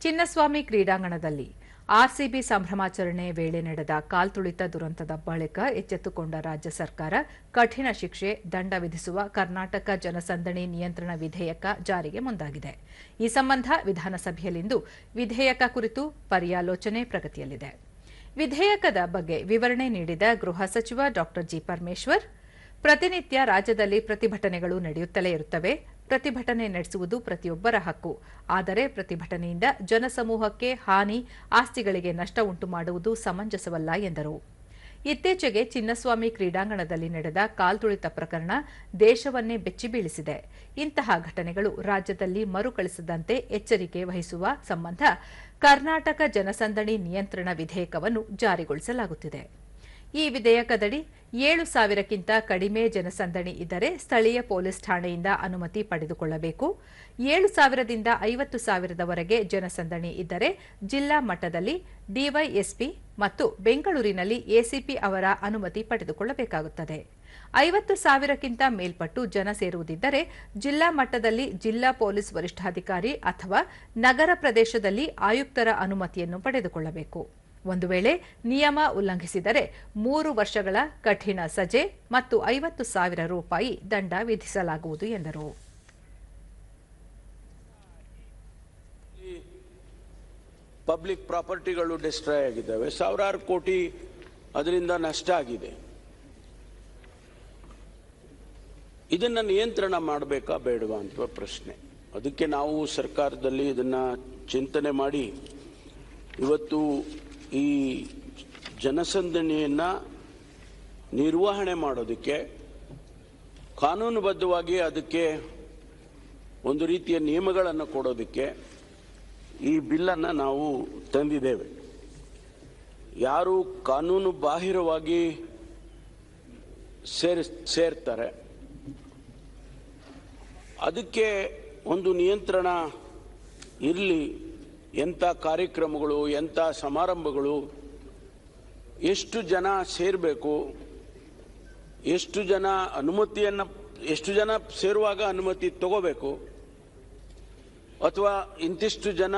ಚಿನ್ನಸ್ವಾಮಿ ಕ್ರೀಡಾಂಗಣದಲ್ಲಿ ಆರ್ಸಿಬಿ ಸಂಭ್ರಮಾಚರಣೆ ವೇಳೆ ನಡೆದ ಕಾಲ್ತುಳಿತ ದುರಂತದ ಬಳಿಕ ಎಚ್ಚೆತ್ತುಕೊಂಡ ರಾಜ್ಯ ಸರ್ಕಾರ ಕಠಿಣ ಶಿಕ್ಷೆ ದಂಡ ವಿಧಿಸುವ ಕರ್ನಾಟಕ ಜನಸಂದಣಿ ನಿಯಂತ್ರಣ ವಿಧೇಯಕ ಜಾರಿಗೆ ಮುಂದಾಗಿದೆ. ಈ ಸಂಬಂಧ ವಿಧಾನಸಭೆಯಲ್ಲಿಂದು ವಿಧೇಯಕ ಕುರಿತು ಪರ್ಯಾಲೋಚನೆ ಪ್ರಗತಿಯಲ್ಲಿದೆ. ವಿಧೇಯಕದ ಬಗ್ಗೆ ವಿವರಣೆ ನೀಡಿದ ಗೃಹ ಸಚಿವ ಡಾ ಜಿ ಪರಮೇಶ್ವರ್, ಪ್ರತಿನಿತ್ಯ ರಾಜ್ಯದಲ್ಲಿ ಪ್ರತಿಭಟನೆಗಳು ನಡೆಯುತ್ತಲೇ ಇರುತ್ತವೆ. ಪ್ರತಿಭಟನೆ ನಡೆಸುವುದು ಪ್ರತಿಯೊಬ್ಬರ ಹಕ್ಕು. ಆದರೆ ಪ್ರತಿಭಟನೆಯಿಂದ ಜನಸಮೂಹಕ್ಕೆ ಹಾನಿ, ಆಸ್ತಿಗಳಿಗೆ ನಷ್ಟ ಉಂಟು ಮಾಡುವುದು ಸಮಂಜಸವಲ್ಲ ಎಂದರು. ಇತ್ತೀಚೆಗೆ ಚಿನ್ನಸ್ವಾಮಿ ಕ್ರೀಡಾಂಗಣದಲ್ಲಿ ನಡೆದ ಕಾಲ್ತುಳಿತ ಪ್ರಕರಣ ದೇಶವನ್ನೇ ಬೆಚ್ಚಿಬೀಳಿಸಿದೆ. ಇಂತಹ ಘಟನೆಗಳು ರಾಜ್ಯದಲ್ಲಿ ಮರುಕಳಿಸದಂತೆ ಎಚ್ಚರಿಕೆ ವಹಿಸುವ ಸಂಬಂಧ ಕರ್ನಾಟಕ ಜನಸಂದಣಿ ನಿಯಂತ್ರಣ ವಿಧೇಯಕವನ್ನು ಜಾರಿಗೊಳಿಸಲಾಗುತ್ತಿದೆ. ಈ ವಿಧೇಯಕದಡಿ 7,000ಕ್ಕಿಂತ ಕಡಿಮೆ ಜನಸಂದಣಿ ಇದ್ದರೆ ಸ್ಥಳೀಯ ಪೊಲೀಸ್ ಠಾಣೆಯಿಂದ ಅನುಮತಿ ಪಡೆದುಕೊಳ್ಳಬೇಕು. 7,000ದಿಂದ 50,000ದವರೆಗೆ ಜನಸಂದಣಿ ಇದ್ದರೆ ಜಿಲ್ಲಾ ಮಟ್ಟದಲ್ಲಿ ಡಿವೈಎಸ್ಪಿ ಮತ್ತು ಬೆಂಗಳೂರಿನಲ್ಲಿ ಎಸಿಪಿ ಅವರ ಅನುಮತಿ ಪಡೆದುಕೊಳ್ಳಬೇಕಾಗುತ್ತದೆ. 50,000ಕ್ಕಿಂತ ಮೇಲ್ಪಟ್ಟು ಜನ ಸೇರುವುದಿದ್ದರೆ ಜಿಲ್ಲಾ ಮಟ್ಟದಲ್ಲಿ ಜಿಲ್ಲಾ ಪೊಲೀಸ್ ವರಿಷ್ಠಾಧಿಕಾರಿ ಅಥವಾ ನಗರ ಪ್ರದೇಶದಲ್ಲಿ ಆಯುಕ್ತರ ಅನುಮತಿಯನ್ನು ಪಡೆದುಕೊಳ್ಳಬೇಕು. ಒಂದು ವೇಳೆ ನಿಯಮ ಉಲ್ಲಂಘಿಸಿದರೆ 3 ವರ್ಷಗಳ ಕಠಿಣ ಸಜೆ ಮತ್ತು 50,000 ರೂಪಾಯಿ ದಂಡ ವಿಧಿಸಲಾಗುವುದು ಎಂದರು. ಪಬ್ಲಿಕ್ ಪ್ರಾಪರ್ಟಿಗಳು ಡಿಸ್ಟ್ರಾಯ್ ಆಗಿದ್ದಾವೆ, ಸಾವಿರಾರು ಕೋಟಿ ಅದರಿಂದ ನಷ್ಟ ಆಗಿದೆ. ಇದನ್ನ ನಿಯಂತ್ರಣ ಮಾಡಬೇಕಾ ಬೇಡವಾ ಅಂತ ಪ್ರಶ್ನೆ. ಅದಕ್ಕೆ ನಾವು ಸರ್ಕಾರದಲ್ಲಿ ಇದನ್ನ ಚಿಂತನೆ ಮಾಡಿ ಇವತ್ತು ಈ ಜನಸಂದಣಿಯನ್ನ ನಿರ್ವಹಣೆ ಮಾಡೋದಕ್ಕೆ ಕಾನೂನುಬದ್ಧವಾಗಿ ಅದಕ್ಕೆ ಒಂದು ರೀತಿಯ ನಿಯಮಗಳನ್ನು ಕೊಡೋದಕ್ಕೆ ಈ ಬಿಲ್ಲನ್ನು ನಾವು ತಂದಿದ್ದೇವೆ. ಯಾರು ಕಾನೂನು ಬಾಹಿರವಾಗಿ ಸೇರ್ತಾರೆ ಅದಕ್ಕೆ ಒಂದು ನಿಯಂತ್ರಣ ಇರಲಿ. ಎಂಥ ಕಾರ್ಯಕ್ರಮಗಳು, ಎಂಥ ಸಮಾರಂಭಗಳು, ಎಷ್ಟು ಜನ ಸೇರಬೇಕು, ಎಷ್ಟು ಜನ ಸೇರುವಾಗ ಅನುಮತಿ ತಗೋಬೇಕು, ಅಥವಾ ಇಂತಿಷ್ಟು ಜನ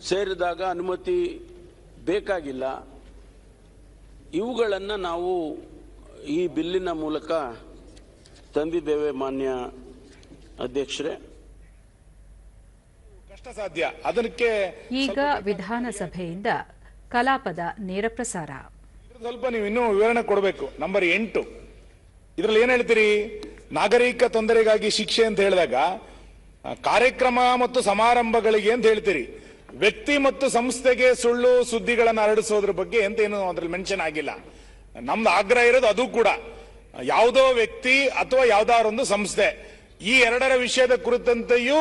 ಸೇರಿದಾಗ ಅನುಮತಿ ಬೇಕಾಗಿಲ್ಲ, ಇವುಗಳನ್ನು ನಾವು ಈ ಬಿಲ್ಲಿನ ಮೂಲಕ ತಂದಿದ್ದೇವೆ. ಮಾನ್ಯ ಅಧ್ಯಕ್ಷರೇ, ಸಾಧ್ಯ ಅದಕ್ಕೆ ಈಗ ವಿಧಾನಸಭೆಯಿಂದ ಕಲಾಪದ ನೇರ ಪ್ರಸಾರ. ಸ್ವಲ್ಪ ನೀವು ಇನ್ನೂ ವಿವರಣೆ ಕೊಡಬೇಕು. ನಂಬರ್ 8 ಇದರಲ್ಲಿ ಏನ್ ಹೇಳ್ತೀರಿ? ನಾಗರಿಕ ತೊಂದರೆಗಾಗಿ ಶಿಕ್ಷೆ ಅಂತ ಹೇಳಿದಾಗ ಕಾರ್ಯಕ್ರಮ ಮತ್ತು ಸಮಾರಂಭಗಳಿಗೆ ಅಂತ ಹೇಳ್ತೀರಿ. ವ್ಯಕ್ತಿ ಮತ್ತು ಸಂಸ್ಥೆಗೆ ಸುಳ್ಳು ಸುದ್ದಿಗಳನ್ನು ಹರಡಿಸೋದ್ರ ಬಗ್ಗೆ ಅಂತ ಏನು ಅದ್ರಲ್ಲಿ ಮೆನ್ಷನ್ ಆಗಿಲ್ಲ. ನಮ್ದು ಆಗ್ರಹ ಇರೋದು ಅದು ಕೂಡ ಯಾವುದೋ ವ್ಯಕ್ತಿ ಅಥವಾ ಯಾವ್ದಾರೊಂದು ಸಂಸ್ಥೆ ಈ ಎರಡರ ವಿಷಯದ ಕುರಿತಂತೆಯೂ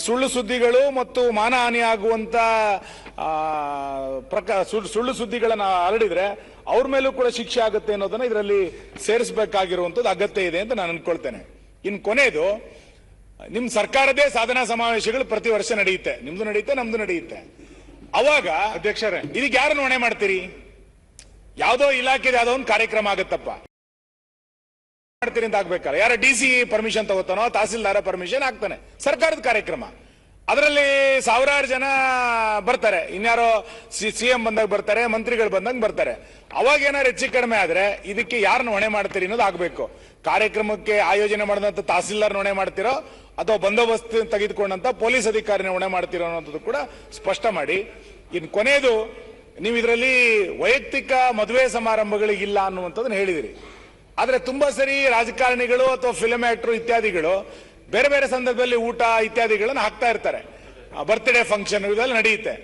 ಸುಳ್ಳು ಸುದ್ದಿಗಳು ಮತ್ತು ಮಾನಹಾನಿ ಆಗುವಂತ ಸುಳ್ಳು ಸುದ್ದಿಗಳನ್ನು ಹರಡಿದ್ರೆ ಅವ್ರ ಮೇಲೂ ಕೂಡ ಶಿಕ್ಷೆ ಆಗುತ್ತೆ ಅನ್ನೋದನ್ನ ಇದರಲ್ಲಿ ಸೇರಿಸಬೇಕಾಗಿರುವಂತದ್ದು ಅಗತ್ಯ ಇದೆ ಅಂತ ನಾನು ಅನ್ಕೊಳ್ತೇನೆ. ಇನ್ನು ಕೊನೆಯದು, ನಿಮ್ ಸರ್ಕಾರದೇ ಸಾಧನಾ ಸಮಾವೇಶಗಳು ಪ್ರತಿ ವರ್ಷ ನಡೆಯುತ್ತೆ. ನಿಮ್ದು ನಡೆಯುತ್ತೆ, ನಮ್ದು ನಡೆಯುತ್ತೆ. ಅವಾಗ ಅಧ್ಯಕ್ಷರೇ, ಇದಕ್ಕೆ ಯಾರನ್ನು ಹೊಣೆ ಮಾಡ್ತೀರಿ? ಯಾವುದೋ ಇಲಾಖೆದ ಯಾವುದೋ ಒಂದು ಕಾರ್ಯಕ್ರಮ ಆಗುತ್ತಪ್ಪ ಮಾಡ್ತೀರಿ ಅಂತ ಆಗ್ಬೇಕಲ್ಲ. ಯಾರ ಡಿಸಿ ಪರ್ಮಿಷನ್ ತಗೋತಾನೋ, ತಹಸೀಲ್ದಾರ ಪರ್ಮಿಷನ್ ಆಗ್ತಾನೆ. ಸರ್ಕಾರದ ಕಾರ್ಯಕ್ರಮ, ಅದರಲ್ಲಿ ಸಾವಿರಾರು ಜನ ಬರ್ತಾರೆ. ಇನ್ಯಾರೋ ಸಿಎಂ ಬಂದಾಗ ಬರ್ತಾರೆ, ಮಂತ್ರಿಗಳು ಬಂದಾಗ ಬರ್ತಾರೆ. ಅವಾಗ ಏನಾರು ಹೆಚ್ಚು ಕಡಿಮೆ ಆದ್ರೆ ಇದಕ್ಕೆ ಯಾರನ್ನ ಹೊಣೆ ಮಾಡ್ತೀರಿ ಅನ್ನೋದು ಆಗ್ಬೇಕು. ಕಾರ್ಯಕ್ರಮಕ್ಕೆ ಆಯೋಜನೆ ಮಾಡಿದಂತ ತಹಸೀಲ್ದಾರ್ ಹೊಣೆ ಮಾಡ್ತಿರೋ ಅಥವಾ ಬಂದೋಬಸ್ತ್ ತೆಗೆದುಕೊಂಡಂತ ಪೊಲೀಸ್ ಅಧಿಕಾರಿನ ಹೊಣೆ ಮಾಡ್ತಿರೋ ಅನ್ನೋದು ಕೂಡ ಸ್ಪಷ್ಟ ಮಾಡಿ. ಇನ್ನು ಕೊನೆಯದು, ನೀವು ಇದರಲ್ಲಿ ವೈಯಕ್ತಿಕ ಮದುವೆ ಸಮಾರಂಭಗಳಿಗಿಲ್ಲ ಅನ್ನುವಂಥದ್ದನ್ನ ಹೇಳಿದಿರಿ. ಆದ್ರೆ ತುಂಬಾ ಸರಿ ರಾಜಕಾರಣಿಗಳು ಅಥವಾ ಫಿಲ್ಮ್ ಆಕ್ಟರ್ ಇತ್ಯಾದಿಗಳು ಬೇರೆ ಬೇರೆ ಸಂದರ್ಭದಲ್ಲಿ ಊಟ ಇತ್ಯಾದಿಗಳನ್ನು ಹಾಕ್ತಾ ಇರ್ತಾರೆ. ಬರ್ತ್ಡೇ ಫಂಕ್ಷನ್ ಇದೆಲ್ಲ ನಡೆಯುತ್ತೆ.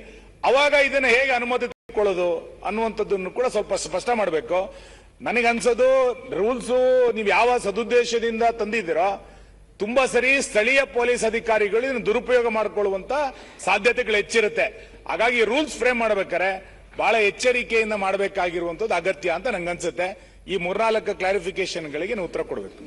ಅವಾಗ ಇದನ್ನ ಹೇಗೆ ಅನುಮತಿ ತೆಗೆದುಕೊಳ್ಳೋದು ಅನ್ನುವಂಥದ್ದನ್ನು ಕೂಡ ಸ್ವಲ್ಪ ಸ್ಪಷ್ಟ ಮಾಡಬೇಕು. ನನಗನ್ಸೋದು ರೂಲ್ಸು ನೀವು ಯಾವ ಸದುದ್ದೇಶದಿಂದ ತಂದಿದ್ದೀರೋ ತುಂಬಾ ಸರಿ ಸ್ಥಳೀಯ ಪೊಲೀಸ್ ಅಧಿಕಾರಿಗಳು ಇದನ್ನು ದುರುಪಯೋಗ ಮಾಡಿಕೊಳ್ಳುವಂತ ಸಾಧ್ಯತೆಗಳು ಹೆಚ್ಚಿರುತ್ತೆ. ಹಾಗಾಗಿ ರೂಲ್ಸ್ ಫ್ರೇಮ್ ಮಾಡಬೇಕಾದ್ರೆ ಬಹಳ ಎಚ್ಚರಿಕೆಯಿಂದ ಮಾಡಬೇಕಾಗಿರುವಂತದ್ದು ಅಗತ್ಯ ಅಂತ ನಂಗನ್ಸುತ್ತೆ. ಈ 3-4 ಕ್ಲಾರಿಫಿಕೇಶನ್ಗಳಿಗೆ ಉತ್ತರ ಕೊಡಬೇಕು.